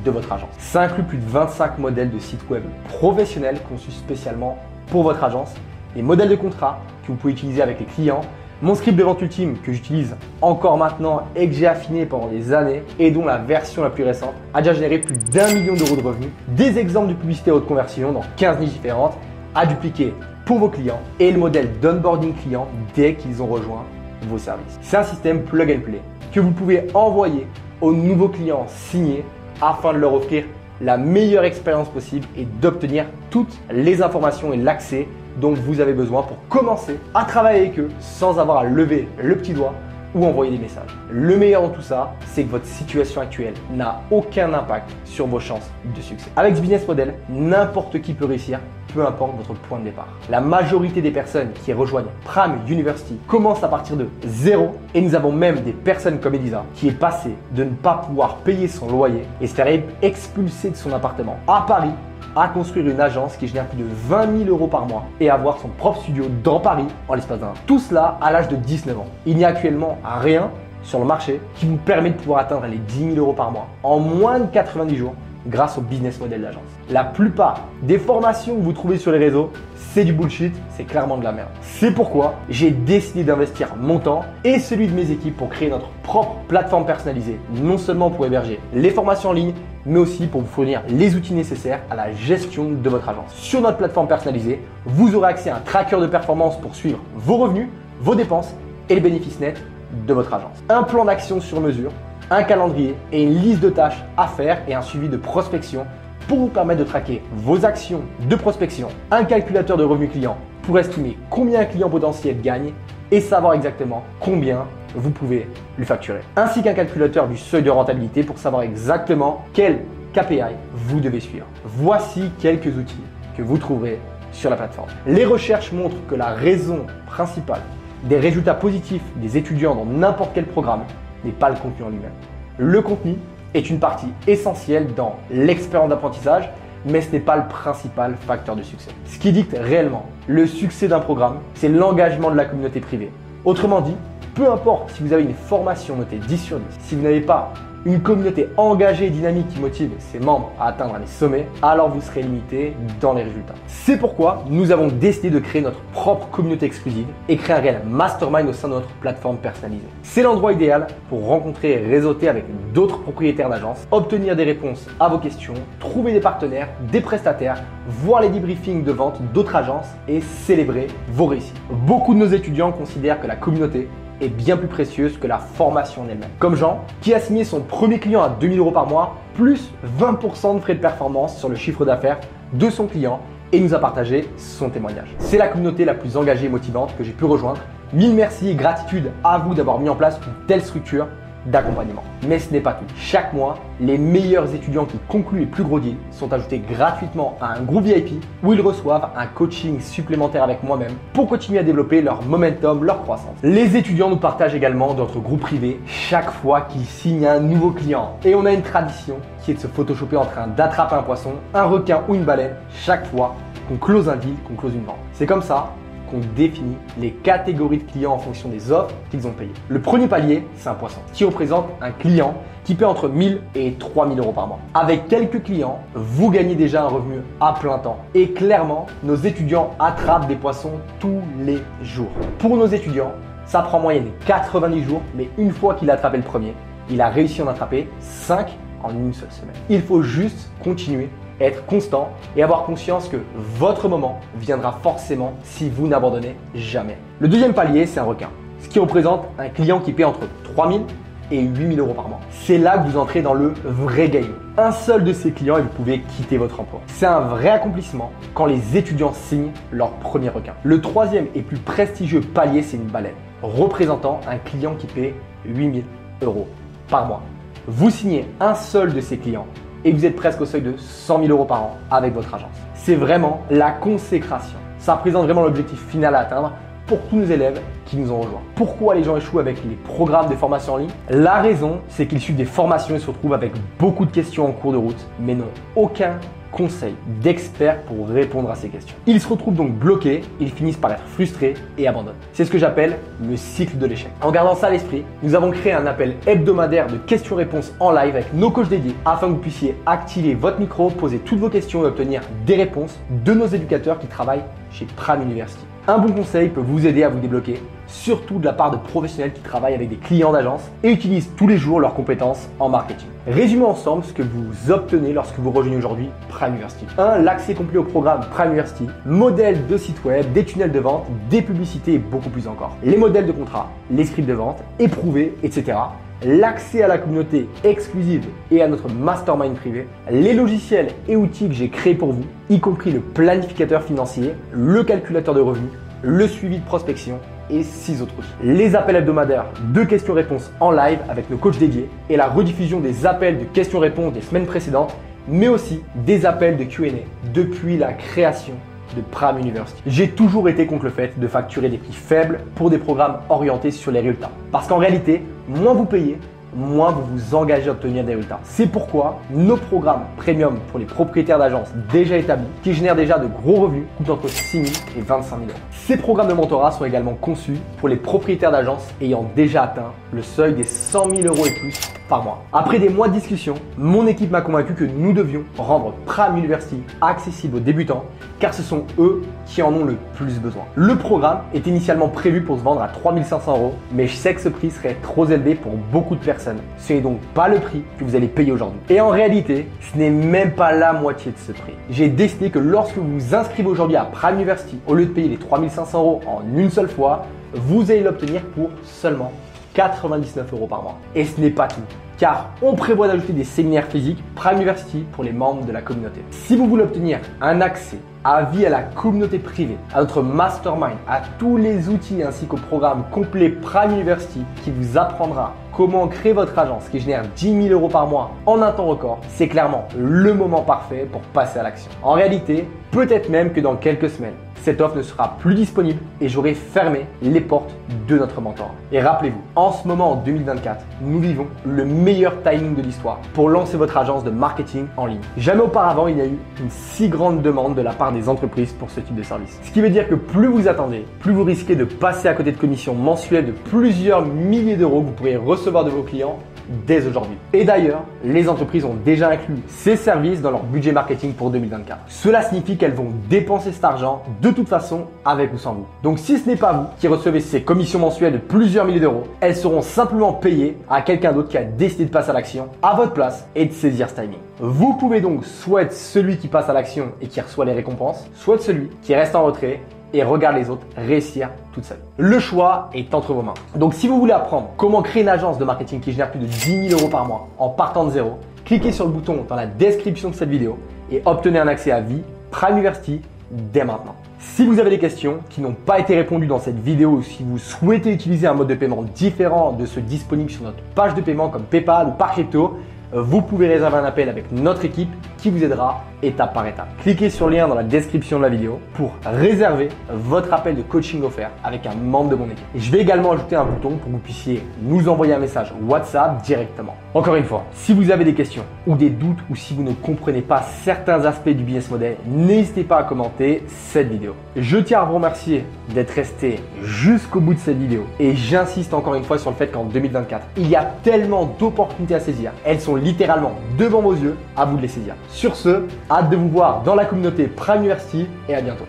[SPEAKER 1] de votre agence. Ça inclut plus de 25 modèles de sites web professionnels conçus spécialement pour votre agence, des modèles de contrat que vous pouvez utiliser avec les clients, mon script de vente ultime que j'utilise encore maintenant et que j'ai affiné pendant des années et dont la version la plus récente a déjà généré plus d'1 million d'euros de revenus, des exemples de publicité haute conversion dans 15 niches différentes à dupliquer pour vos clients et le modèle d'onboarding client dès qu'ils ont rejoint vos services. C'est un système plug and play que vous pouvez envoyer aux nouveaux clients signés afin de leur offrir la meilleure expérience possible et d'obtenir toutes les informations et l'accès dont vous avez besoin pour commencer à travailler avec eux sans avoir à lever le petit doigt ou envoyer des messages. Le meilleur dans tout ça, c'est que votre situation actuelle n'a aucun impact sur vos chances de succès. Avec ce business model, n'importe qui peut réussir, peu importe votre point de départ. La majorité des personnes qui rejoignent Prime University commencent à partir de zéro et nous avons même des personnes comme Elisa qui est passée de ne pas pouvoir payer son loyer et se faire expulser de son appartement à Paris à construire une agence qui génère plus de 20 000 euros par mois et avoir son propre studio dans Paris en l'espace d'un an. Tout cela à l'âge de 19 ans. Il n'y a actuellement rien sur le marché qui vous permet de pouvoir atteindre les 10 000 euros par mois en moins de 90 jours grâce au business model de l'agence. La plupart des formations que vous trouvez sur les réseaux, c'est du bullshit, c'est clairement de la merde. C'est pourquoi j'ai décidé d'investir mon temps et celui de mes équipes pour créer notre propre plateforme personnalisée, non seulement pour héberger les formations en ligne, mais aussi pour vous fournir les outils nécessaires à la gestion de votre agence. Sur notre plateforme personnalisée, vous aurez accès à un tracker de performance pour suivre vos revenus, vos dépenses et les bénéfices nets de votre agence. Un plan d'action sur mesure, un calendrier et une liste de tâches à faire et un suivi de prospection pour vous permettre de traquer vos actions de prospection, un calculateur de revenus clients pour estimer combien un client potentiel gagne et savoir exactement combien vous pouvez lui facturer, ainsi qu'un calculateur du seuil de rentabilité pour savoir exactement quel KPI vous devez suivre. Voici quelques outils que vous trouverez sur la plateforme. Les recherches montrent que la raison principale des résultats positifs des étudiants dans n'importe quel programme n'est pas le contenu en lui-même. Le contenu est une partie essentielle dans l'expérience d'apprentissage, mais ce n'est pas le principal facteur de succès. Ce qui dicte réellement le succès d'un programme, c'est l'engagement de la communauté privée. Autrement dit, peu importe si vous avez une formation notée 10 sur 10, si vous n'avez pas une communauté engagée et dynamique qui motive ses membres à atteindre les sommets, alors vous serez limité dans les résultats. C'est pourquoi nous avons décidé de créer notre propre communauté exclusive et créer un réel mastermind au sein de notre plateforme personnalisée. C'est l'endroit idéal pour rencontrer et réseauter avec d'autres propriétaires d'agences, obtenir des réponses à vos questions, trouver des partenaires, des prestataires, voir les debriefings de vente d'autres agences et célébrer vos réussites. Beaucoup de nos étudiants considèrent que la communauté est bien plus précieuse que la formation en elle-même. Comme Jean, qui a signé son premier client à 2 000 euros par mois, plus 20% de frais de performance sur le chiffre d'affaires de son client et nous a partagé son témoignage. C'est la communauté la plus engagée et motivante que j'ai pu rejoindre. Mille merci et gratitude à vous d'avoir mis en place une telle structure d'accompagnement. Mais ce n'est pas tout. Chaque mois, les meilleurs étudiants qui concluent les plus gros deals sont ajoutés gratuitement à un groupe VIP où ils reçoivent un coaching supplémentaire avec moi-même pour continuer à développer leur momentum, leur croissance. Les étudiants nous partagent également notre groupe privé chaque fois qu'ils signent un nouveau client. Et on a une tradition qui est de se photoshopper en train d'attraper un poisson, un requin ou une baleine chaque fois qu'on close un deal, qu'on close une vente. C'est comme ça qu'on définit les catégories de clients en fonction des offres qu'ils ont payées. Le premier palier, c'est un poisson, qui représente un client qui paie entre 1 000 et 3 000 euros par mois. Avec quelques clients, vous gagnez déjà un revenu à plein temps. Et clairement, nos étudiants attrapent des poissons tous les jours. Pour nos étudiants, ça prend en moyenne 90 jours, mais une fois qu'il a attrapé le premier, il a réussi à en attraper 5 en une seule semaine. Il faut juste continuer, être constant et avoir conscience que votre moment viendra forcément si vous n'abandonnez jamais. Le deuxième palier, c'est un requin, ce qui représente un client qui paie entre 3 000 et 8 000 euros par mois. C'est là que vous entrez dans le vrai game. Un seul de ces clients et vous pouvez quitter votre emploi. C'est un vrai accomplissement quand les étudiants signent leur premier requin. Le troisième et plus prestigieux palier, c'est une baleine, représentant un client qui paie 8 000 euros par mois. Vous signez un seul de ces clients et vous êtes presque au seuil de 100 000 euros par an avec votre agence. C'est vraiment la consécration. Ça représente vraiment l'objectif final à atteindre pour tous nos élèves qui nous ont rejoints. Pourquoi les gens échouent avec les programmes de formation en ligne? La raison, c'est qu'ils suivent des formations et se retrouvent avec beaucoup de questions en cours de route, mais n'ont aucun conseils, d'experts pour répondre à ces questions. Ils se retrouvent donc bloqués, ils finissent par être frustrés et abandonnent. C'est ce que j'appelle le cycle de l'échec. En gardant ça à l'esprit, nous avons créé un appel hebdomadaire de questions-réponses en live avec nos coachs dédiés afin que vous puissiez activer votre micro, poser toutes vos questions et obtenir des réponses de nos éducateurs qui travaillent chez Prime University. Un bon conseil peut vous aider à vous débloquer, surtout de la part de professionnels qui travaillent avec des clients d'agence et utilisent tous les jours leurs compétences en marketing. Résumons ensemble ce que vous obtenez lorsque vous rejoignez aujourd'hui Prime University. 1. L'accès complet au programme Prime University, modèle de site web, des tunnels de vente, des publicités et beaucoup plus encore. Les modèles de contrat, les scripts de vente, éprouvés, etc. L'accès à la communauté exclusive et à notre mastermind privé, les logiciels et outils que j'ai créés pour vous, y compris le planificateur financier, le calculateur de revenus, le suivi de prospection et 6 autres outils. Les appels hebdomadaires de questions-réponses en live avec nos coachs dédiés et la rediffusion des appels de questions-réponses des semaines précédentes, mais aussi des appels de Q&A depuis la création de Prime University. J'ai toujours été contre le fait de facturer des prix faibles pour des programmes orientés sur les résultats. Parce qu'en réalité, moins vous payez, moins vous vous engagez à obtenir des résultats. C'est pourquoi nos programmes premium pour les propriétaires d'agences déjà établis, qui génèrent déjà de gros revenus, coûtent entre 6 000 et 25 000 euros. Ces programmes de mentorat sont également conçus pour les propriétaires d'agences ayant déjà atteint le seuil des 100 000 euros et plus par mois. Après des mois de discussion, mon équipe m'a convaincu que nous devions rendre Prime University accessible aux débutants car ce sont eux qui en ont le plus besoin. Le programme est initialement prévu pour se vendre à 3 500 euros, mais je sais que ce prix serait trop élevé pour beaucoup de personnes. Ce n'est donc pas le prix que vous allez payer aujourd'hui. Et en réalité, ce n'est même pas la moitié de ce prix. J'ai décidé que lorsque vous vous inscrivez aujourd'hui à Prime University, au lieu de payer les 3 500 euros en une seule fois, vous allez l'obtenir pour seulement 99 euros par mois. Et ce n'est pas tout, car on prévoit d'ajouter des séminaires physiques Prime University pour les membres de la communauté. Si vous voulez obtenir un accès à vie à la communauté privée, à notre mastermind, à tous les outils ainsi qu'au programme complet Prime University qui vous apprendra comment créer votre agence qui génère 10 000 euros par mois en un temps record, c'est clairement le moment parfait pour passer à l'action. En réalité, peut-être même que dans quelques semaines, cette offre ne sera plus disponible et j'aurai fermé les portes de notre mentorat. Et rappelez-vous, en ce moment en 2024, nous vivons le meilleur timing de l'histoire pour lancer votre agence de marketing en ligne. Jamais auparavant, il n'y a eu une si grande demande de la part des entreprises pour ce type de service. Ce qui veut dire que plus vous attendez, plus vous risquez de passer à côté de commissions mensuelles de plusieurs milliers d'euros que vous pourrez recevoir de vos clients dès aujourd'hui. Et d'ailleurs, les entreprises ont déjà inclus ces services dans leur budget marketing pour 2024. Cela signifie qu'elles vont dépenser cet argent de toute façon avec ou sans vous. Donc si ce n'est pas vous qui recevez ces commissions mensuelles de plusieurs milliers d'euros, elles seront simplement payées à quelqu'un d'autre qui a décidé de passer à l'action à votre place et de saisir ce timing. Vous pouvez donc soit être celui qui passe à l'action et qui reçoit les récompenses, soit celui qui reste en retrait et regarde les autres réussir toute sa vie. Le choix est entre vos mains. Donc si vous voulez apprendre comment créer une agence de marketing qui génère plus de 10 000 euros par mois en partant de zéro, cliquez sur le bouton dans la description de cette vidéo et obtenez un accès à vie Prime University dès maintenant. Si vous avez des questions qui n'ont pas été répondues dans cette vidéo ou si vous souhaitez utiliser un mode de paiement différent de ceux disponibles sur notre page de paiement comme PayPal ou par crypto, vous pouvez réserver un appel avec notre équipe qui vous aidera étape par étape. Cliquez sur le lien dans la description de la vidéo pour réserver votre appel de coaching offert avec un membre de mon équipe. Et je vais également ajouter un bouton pour que vous puissiez nous envoyer un message WhatsApp directement. Encore une fois, si vous avez des questions ou des doutes ou si vous ne comprenez pas certains aspects du business model, n'hésitez pas à commenter cette vidéo. Je tiens à vous remercier d'être resté jusqu'au bout de cette vidéo et j'insiste encore une fois sur le fait qu'en 2024, il y a tellement d'opportunités à saisir. Elles sont littéralement devant vos yeux, à vous de les saisir. Sur ce, hâte de vous voir dans la communauté Prime University et à bientôt.